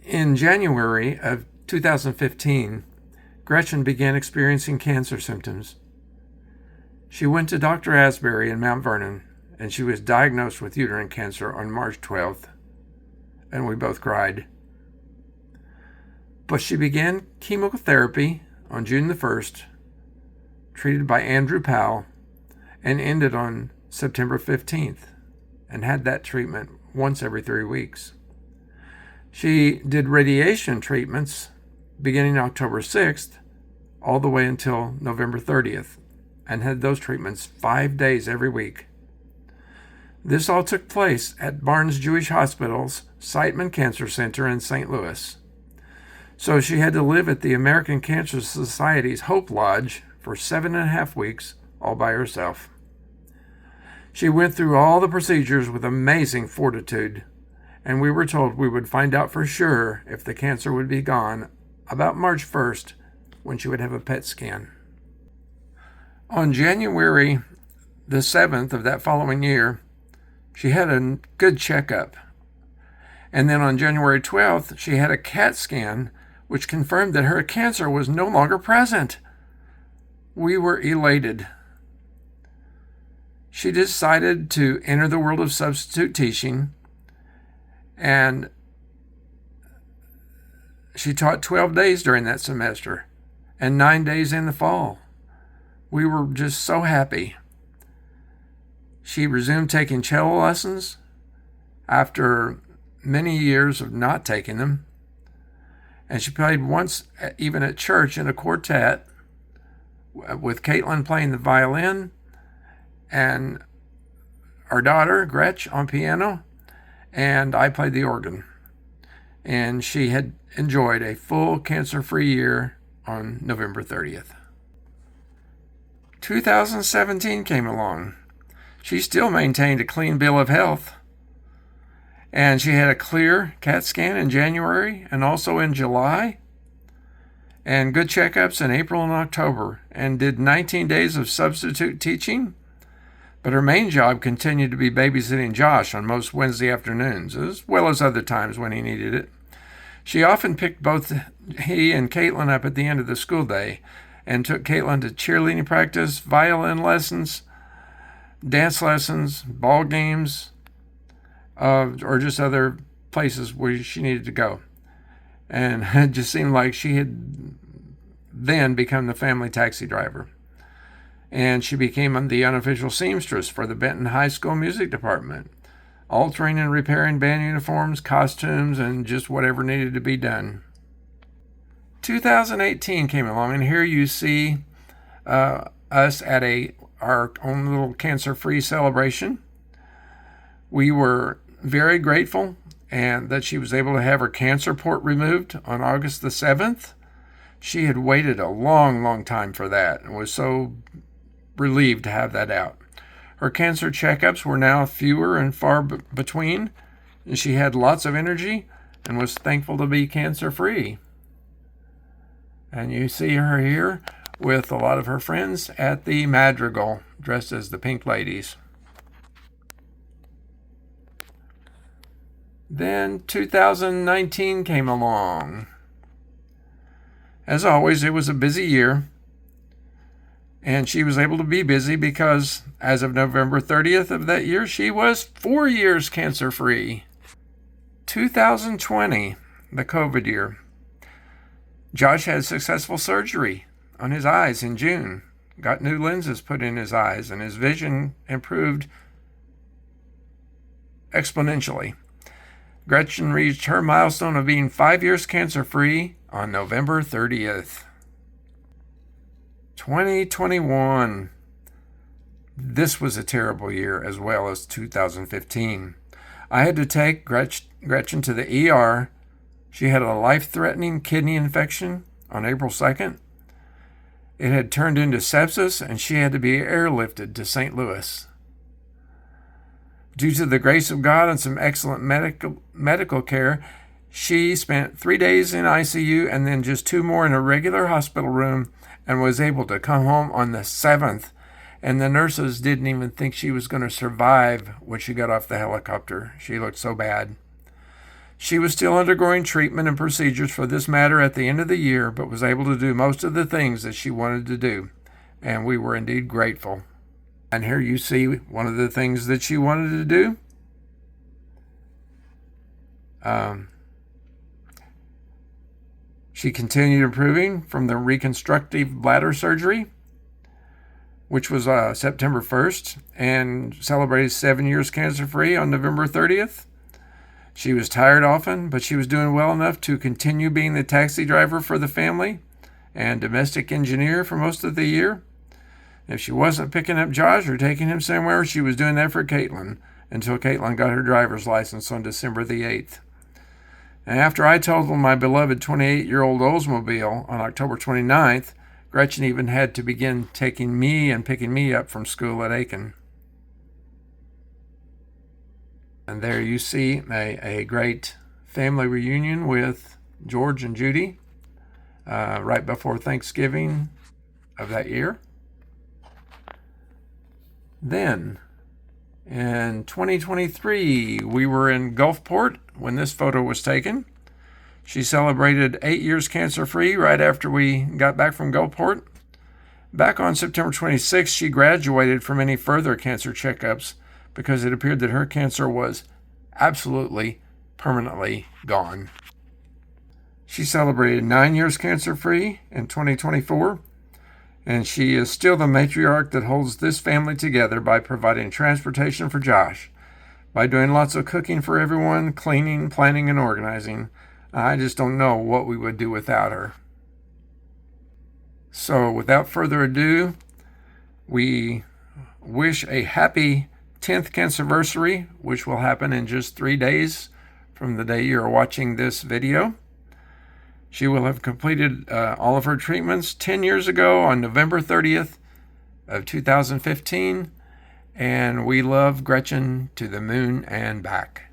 In January of 2015, Gretchen began experiencing cancer symptoms. She went to Dr. Asbury in Mount Vernon, and she was diagnosed with uterine cancer on March 12th, and we both cried. But she began chemotherapy on June the 1st, treated by Andrew Powell, and ended on September 15th, and had that treatment once every 3 weeks. She did radiation treatments beginning October 6th all the way until November 30th, and had those treatments 5 days every week. This all took place at Barnes Jewish Hospital's Siteman Cancer Center in St. Louis. So she had to live at the American Cancer Society's Hope Lodge for 7.5 weeks all by herself. She went through all the procedures with amazing fortitude, and we were told we would find out for sure if the cancer would be gone about March 1st, when she would have a PET scan. On January the 7th of that following year, she had a good checkup. And then on January 12th, she had a CAT scan, which confirmed that her cancer was no longer present. We were elated. She decided to enter the world of substitute teaching, and she taught 12 days during that semester and 9 days in the fall. We were just so happy. She resumed taking cello lessons after many years of not taking them. And she played once, even at church, in a quartet with Caitlin playing the violin and our daughter, Gretch, on piano, and I played the organ. And she had enjoyed a full cancer-free year on November 30th. 2017 came along. She still maintained a clean bill of health. And she had a clear CAT scan in January and also in July, and good checkups in April and October, and did 19 days of substitute teaching. But her main job continued to be babysitting Josh on most Wednesday afternoons, as well as other times when he needed it. She often picked both he and Caitlin up at the end of the school day and took Caitlin to cheerleading practice, violin lessons, dance lessons, ball games, or just other places where she needed to go. And it just seemed like she had then become the family taxi driver. And she became the unofficial seamstress for the Benton High School music department, altering and repairing band uniforms, costumes, and just whatever needed to be done. 2018 came along, and here you see us at our own little cancer-free celebration. We were very grateful and that she was able to have her cancer port removed on August the 7th. She had waited a long, long time for that and was so relieved to have that out. Her cancer checkups were now fewer and far between, and she had lots of energy and was thankful to be cancer-free. And you see her here with a lot of her friends at the Madrigal, dressed as the Pink Ladies. Then 2019 came along. As always, it was a busy year, and she was able to be busy because as of November 30th of that year, she was 4 years cancer-free. 2020, the COVID year. Josh had successful surgery on his eyes in June, got new lenses put in his eyes, and his vision improved exponentially. Gretchen reached her milestone of being 5 years cancer-free on November 30th. 2021. This was a terrible year, as well as 2015. I had to take Gretchen to the ER. She had a life-threatening kidney infection on April 2nd. It had turned into sepsis, and she had to be airlifted to St. Louis. Due to the grace of God and some excellent medical care, she spent 3 days in ICU and then just 2 more in a regular hospital room, and was able to come home on the 7th. And the nurses didn't even think she was going to survive when she got off the helicopter. She looked so bad. She was still undergoing treatment and procedures for this matter at the end of the year, but was able to do most of the things that she wanted to do, and we were indeed grateful. And here you see one of the things that she wanted to do. She continued improving from the reconstructive bladder surgery, which was September 1st, and celebrated 7 years cancer-free on November 30th. She was tired often, but she was doing well enough to continue being the taxi driver for the family and domestic engineer for most of the year. If she wasn't picking up Josh or taking him somewhere, she was doing that for Caitlin until Caitlin got her driver's license on December the 8th. And after I totaled my beloved 28-year-old Oldsmobile on October 29th, Gretchen even had to begin taking me and picking me up from school at Aiken. And there you see a great family reunion with George and Judy right before Thanksgiving of that year. Then, in 2023, we were in Gulfport when this photo was taken. She celebrated 8 years cancer-free right after we got back from Gulfport. Back on September 26th, she graduated from any further cancer checkups because it appeared that her cancer was absolutely permanently gone. She celebrated 9 years cancer-free in 2024, and she is still the matriarch that holds this family together by providing transportation for Josh, by doing lots of cooking for everyone, cleaning, planning, and organizing. I just don't know what we would do without her. So without further ado, we wish a happy 10th cancerversary, which will happen in just 3 days from the day you're watching this video. She will have completed all of her treatments 10 years ago on November 30th of 2015, and we love Gretchen to the moon and back.